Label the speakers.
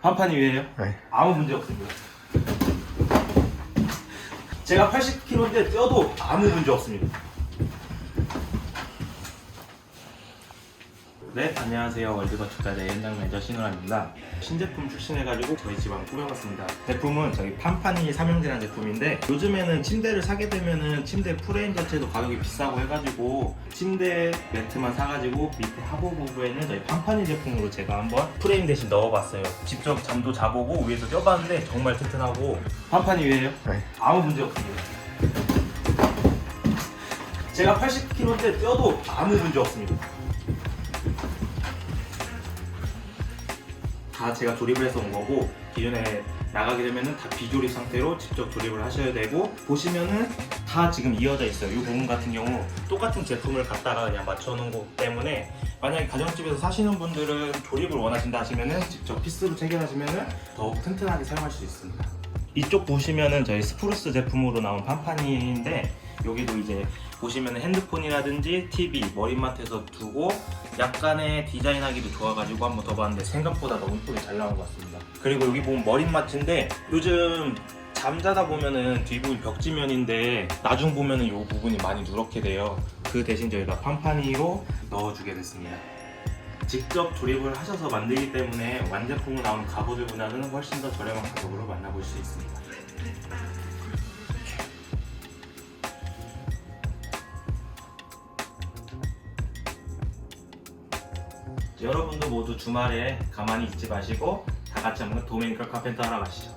Speaker 1: 판판이 위에요?
Speaker 2: 네.
Speaker 1: 아무 문제 없습니다. 제가 80kg인데 뛰어도 아무 문제 없습니다. 네, 안녕하세요. 월드건축가의 현장 매니저 신우람입니다. 신제품 출신해가지고 저희 집 한번 꾸며봤습니다. 제품은 저희 판판이 삼형제라는 제품인데, 요즘에는 침대를 사게 되면은 침대 프레임 자체도 가격이 비싸고 해가지고 침대 매트만 사가지고 밑에 하부 부분에는 저희 판판이 제품으로 제가 한번 프레임 대신 넣어봤어요. 직접 잠도 자보고 위에서 떼어봤는데 정말 튼튼하고. 판판이 위에요?
Speaker 2: 네.
Speaker 1: 아무 문제 없습니다. 제가 80kg인데 뛰어도 아무 문제 없습니다. 다 제가 조립을 해서 온 거고, 기존에 나가게 되면은 다 비조립 상태로 직접 조립을 하셔야 되고, 보시면은 다 지금 이어져 있어요. 이 부분 같은 경우 똑같은 제품을 갖다가 그냥 맞춰 놓은 거기 때문에, 만약에 가정집에서 사시는 분들은 조립을 원하신다 하시면은 직접 피스로 체결하시면은 더욱 튼튼하게 사용할 수 있습니다. 이쪽 보시면은 저희 스프루스 제품으로 나온 판판이인데, 여기도 이제 보시면 핸드폰이라든지 TV, 머리맡에서 두고 약간의 디자인하기도 좋아가지고 한번 더 봤는데 생각보다 너무 이쁘게 잘 나온 것 같습니다. 그리고 여기 보면 머리맡인데, 요즘 잠자다 보면은 뒷부분 벽지면인데 나중 보면은 이 부분이 많이 누렇게 돼요. 그 대신 저희가 판판이로 넣어주게 됐습니다. 직접 조립을 하셔서 만들기 때문에 완제품으로 나오는 가구들보다는 훨씬 더 저렴한 가격으로 만나볼 수 있습니다. 여러분도 모두 주말에 가만히 있지 마시고 다 같이 한번 도메니컬 카펜터 하러 가시죠.